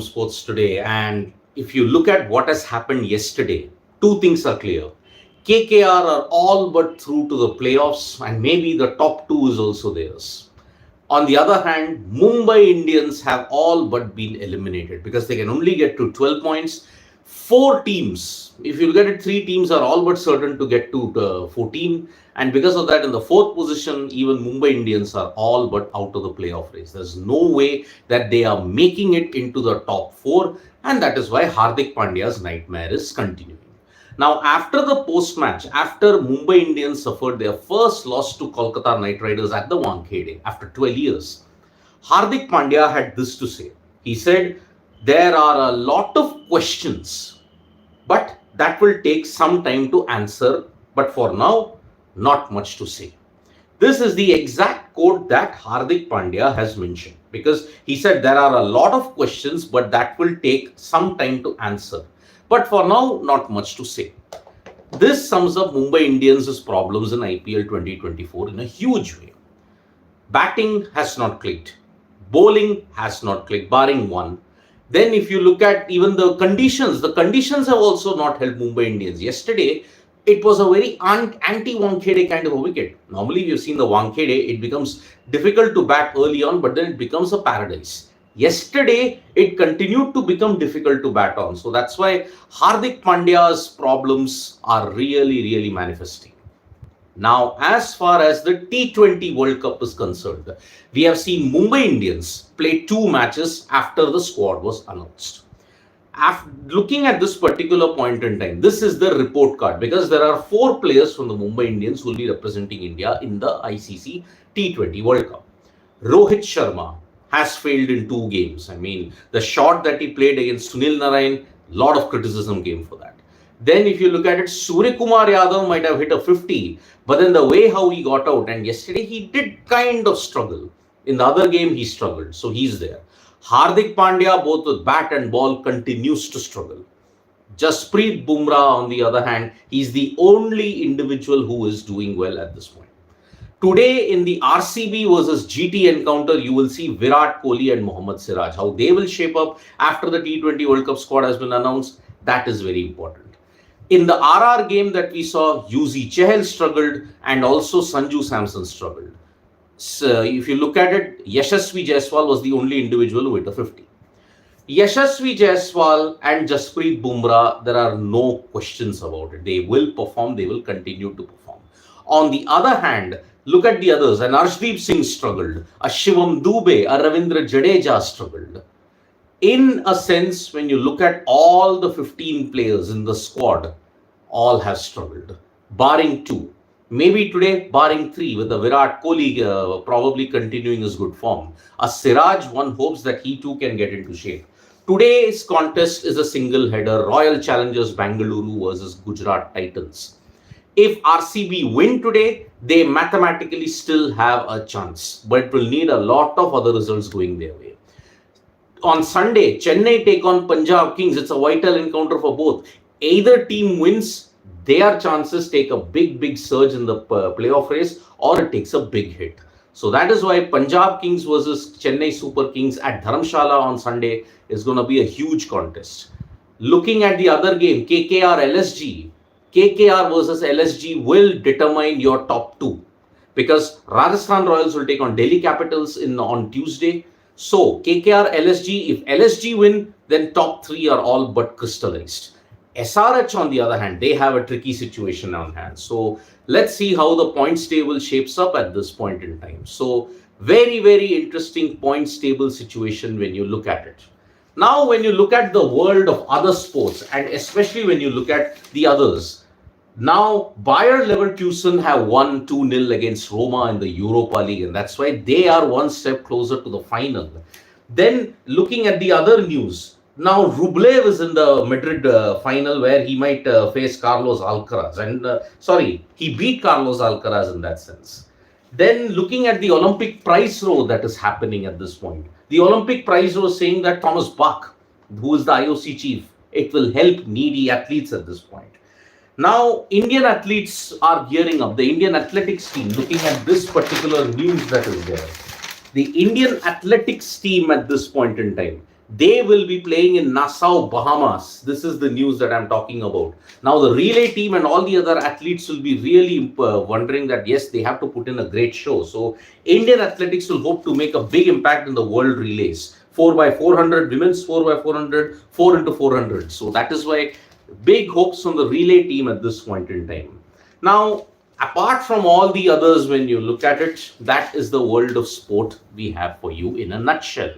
sports today, and if you look at what has happened yesterday, two things are clear. KKR are all but through to the playoffs, and maybe the top two is also theirs. On the other hand, Mumbai Indians have all but been eliminated because they can only get to 12 points. Four teams, if you look at it, three teams are all but certain to get to 14. And because of that, in the fourth position, even Mumbai Indians are all but out of the playoff race. There's no way that they are making it into the top four. And that is why Hardik Pandya's nightmare is continuing. Now, after the post-match, after Mumbai Indians suffered their first loss to Kolkata Knight Riders at the Wankhede after 12 years, Hardik Pandya had this to say. He said, there are a lot of questions, but that will take some time to answer. But for now, not much to say. This is the exact quote that Hardik Pandya has mentioned, because he said there are a lot of questions, but that will take some time to answer. But for now, not much to say. This sums up Mumbai Indians' problems in IPL 2024 in a huge way. Batting has not clicked. Bowling has not clicked, barring one. Then if you look at even the conditions have also not helped Mumbai Indians. Yesterday, it was a very anti-Wankhede kind of a wicket. Normally, we've seen the Wankhede, it becomes difficult to bat early on, but then it becomes a paradise. Yesterday, it continued to become difficult to bat on. So that's why Hardik Pandya's problems are really manifesting. Now, as far as the T20 World Cup is concerned, we have seen Mumbai Indians play two matches after the squad was announced. After looking at this particular point in time, this is the report card, because there are four players from the Mumbai Indians who will be representing India in the ICC T20 World Cup. Rohit Sharma has failed in two games. I mean, the shot that he played against Sunil Narine, lot of criticism came for that. Then if you look at it, Surya Kumar Yadav might have hit a 50, but then the way how he got out, and yesterday he did kind of struggle. In the other game, he struggled, so he's there. Hardik Pandya, both with bat and ball, continues to struggle. Jasprit Bumrah, on the other hand, he's the only individual who is doing well at this point. Today, in the RCB versus GT encounter, you will see Virat Kohli and Mohammad Siraj. How they will shape up after the T20 World Cup squad has been announced, that is very important. In the RR game that we saw, Yuzi Chahal struggled and also Sanju Samson struggled. So if you look at it, Yashasvi Jaiswal was the only individual who hit a 50. Yashasvi Jaiswal and Jasprit Bumrah, there are no questions about it. They will perform, they will continue to perform. On the other hand, look at the others. An Arshdeep Singh struggled. A Shivam Dube, a Ravindra Jadeja struggled. In a sense, when you look at all the 15 players in the squad, all have struggled, barring two. Maybe today, barring three, with the Virat Kohli probably continuing his good form. A Siraj, one hopes that he too can get into shape. Today's contest is a single header, Royal Challengers Bangalore versus Gujarat Titans. If RCB win today, they mathematically still have a chance, but it will need a lot of other results going their way. On Sunday, Chennai take on Punjab Kings. It's a vital encounter for both. Either team wins, their chances take a big surge in the playoff race, or it takes a big hit. So that is why Punjab Kings versus Chennai Super Kings at Dharamshala on Sunday is going to be a huge contest. Looking at the other game, KKR LSG, KKR versus LSG will determine your top two, because Rajasthan Royals will take on Delhi Capitals on Tuesday. So KKR LSG, if LSG win, then top three are all but crystallized. SRH, on the other hand, they have a tricky situation on hand. So let's see how the points table shapes up at this point in time. So very interesting points table situation when you look at it. Now, when you look at the world of other sports, and especially when you look at the others, now Bayer Leverkusen have won 2-0 against Roma in the Europa League, and that's why they are one step closer to the final. Then looking at the other news, now Rublev is in the Madrid final, where he might face Carlos Alcaraz, and he beat Carlos Alcaraz in that sense. Then looking at the Olympic prize row that is happening at this point, the Olympic prize row is saying that Thomas Bach, who is the IOC chief, it will help needy athletes at this point. Now, Indian athletes are gearing up. The Indian athletics team, looking at this particular news that is there, the Indian athletics team at this point in time, They will be playing in Nassau, Bahamas. This is the news that I'm talking about. Now, the relay team and all the other athletes will be really wondering that, yes, they have to put in a great show. So, Indian athletics will hope to make a big impact in the world relays. 4x400, women's 4x400, 4 into 400. So, that is why big hopes on the relay team at this point in time. Now, apart from all the others, when you look at it, that is the world of sport we have for you in a nutshell.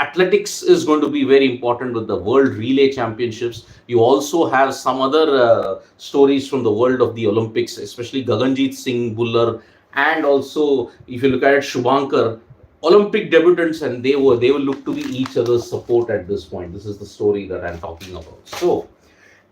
Athletics is going to be very important with the World Relay Championships. You also have some other stories from the world of the Olympics, especially Gaganjeet Singh Bhullar, and also if you look at it, Shubhankar, Olympic debutants, and they will look to be each other's support at this point. This is the story that I'm talking about. So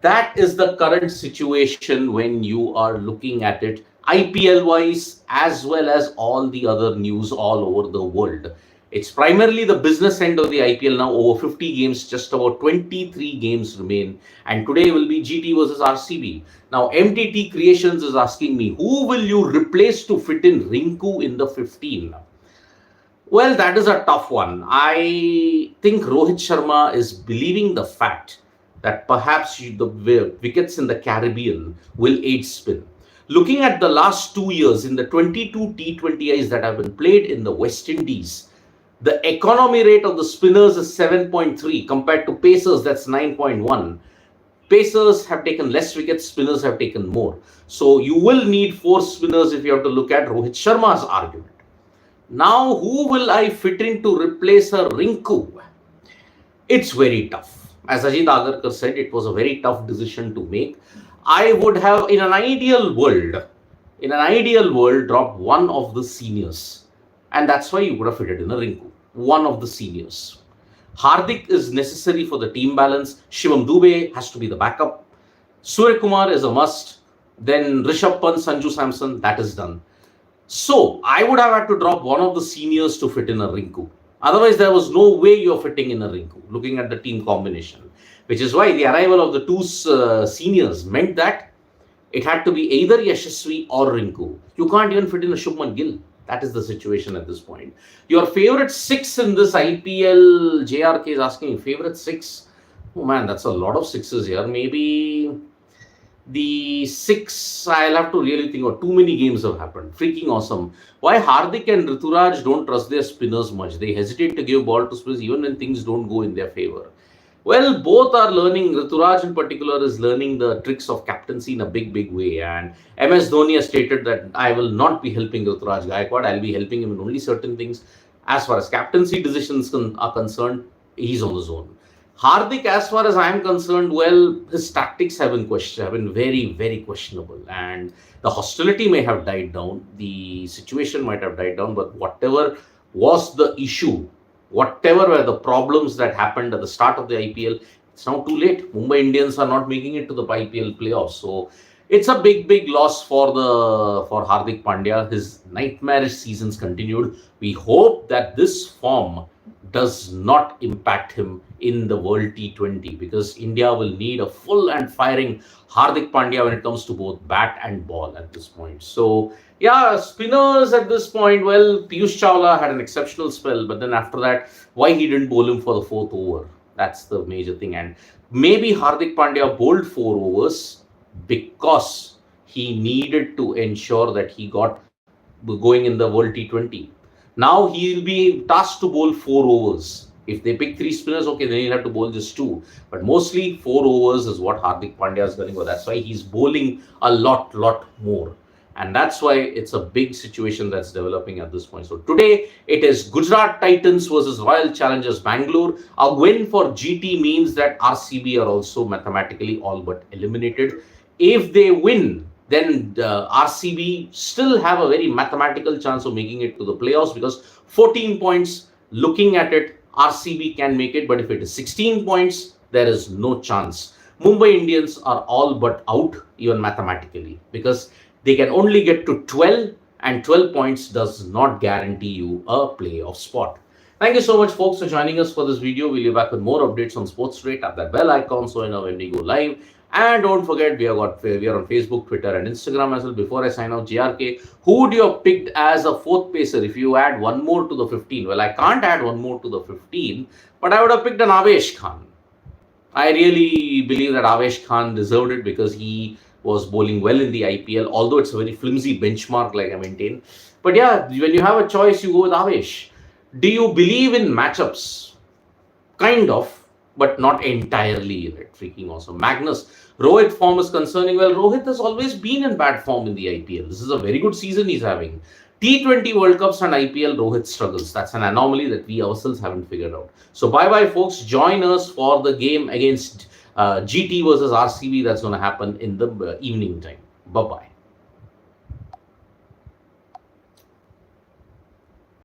that is the current situation when you are looking at it IPL wise, as well as all the other news all over the world. It's primarily the business end of the IPL now. Over 50 games, just about 23 games remain. And today will be GT versus RCB. Now, MTT Creations is asking me, who will you replace to fit in Rinku in the 15? Well, that is a tough one. I think Rohit Sharma is believing the fact that perhaps the wickets in the Caribbean will aid spin. Looking at the last 2 years in the 22 T20Is that have been played in the West Indies, the economy rate of the spinners is 7.3 compared to Pacers, that's 9.1. Pacers have taken less wickets, spinners have taken more. So you will need 4 spinners if you have to look at Rohit Sharma's argument. Now, who will I fit in to replace a Rinku? It's very tough. As Ajit Agarkar said, it was a very tough decision to make. I would have, in an ideal world, dropped one of the seniors. And that's why you would have fitted in a Rinku, one of the seniors. Hardik is necessary for the team balance. Shivam Dube has to be the backup. Surya Kumar is a must. Then Rishabh Pant, Sanju Samson, that is done. So I would have had to drop one of the seniors to fit in a Rinku. Otherwise, there was no way you're fitting in a Rinku, looking at the team combination. Which is why the arrival of the 2 seniors meant that it had to be either Yashasvi or Rinku. You can't even fit in a Shubman Gill. That is the situation at this point. Your favorite 6 in this IPL, JRK is asking, favorite 6? Oh man, that's a lot of 6s here. Maybe the 6, I'll have to really think of. Too many games have happened. Freaking awesome. Why Hardik and Rituraj don't trust their spinners much? They hesitate to give ball to spinners even when things don't go in their favor. Well, both are learning. Rituraj in particular is learning the tricks of captaincy in a big, big way. And MS Dhoni has stated that I will not be helping Rituraj Gaikwad. I'll be helping him in only certain things. As far as captaincy decisions are concerned, he's on the zone. Hardik, as far as I am concerned, well, his tactics have been very, very questionable. And the hostility may have died down. The situation might have died down. But whatever was the issue, whatever were the problems that happened at the start of the IPL, it's now too late. Mumbai Indians are not making it to the IPL playoffs. So it's a big, big loss for Hardik Pandya. His nightmarish seasons continued. We hope that this form does not impact him in the World T20, because India will need a full and firing Hardik Pandya when it comes to both bat and ball at this point. So yeah, spinners at this point, well, Piyush Chawla had an exceptional spell, but then after that, why he didn't bowl him for the 4th over? That's the major thing. And maybe Hardik Pandya bowled 4 overs because he needed to ensure that he got going in the World T20. Now he'll be tasked to bowl 4 overs. If they pick 3 spinners, okay, then he'll have to bowl just 2. But mostly 4 overs is what Hardik Pandya is going for. That's why he's bowling a lot more. And that's why it's a big situation that's developing at this point. So today, it is Gujarat Titans versus Royal Challengers Bangalore. A win for GT means that RCB are also mathematically all but eliminated. If they win, then RCB still have a very mathematical chance of making it to the playoffs, because 14 points, looking at it, RCB can make it. But if it is 16 points, there is no chance. Mumbai Indians are all but out, even mathematically, because they can only get to 12, and 12 points does not guarantee you a playoff spot. Thank you so much, folks, for joining us for this video. We'll be back with more updates on sports. Tap that bell icon so you know when we go live. And don't forget, we are on Facebook, Twitter, and Instagram as well. Before I sign off, JRK, who would you have picked as a fourth pacer if you add one more to the 15? Well, I can't add one more to the 15, but I would have picked an Avesh Khan. I really believe that Avesh Khan deserved it because he was bowling well in the IPL, although it's a very flimsy benchmark, like I maintain. But yeah, when you have a choice, you go with Avesh. Do you believe in matchups? Kind of, but not entirely in it. Freaking awesome. Magnus, Rohit form is concerning. Well, Rohit has always been in bad form in the IPL. This is a very good season he's having. T20 World Cups and IPL, Rohit struggles. That's an anomaly that we ourselves haven't figured out. So bye-bye, folks. Join us for the game against GT versus RCB that's going to happen in the evening time. Bye-bye.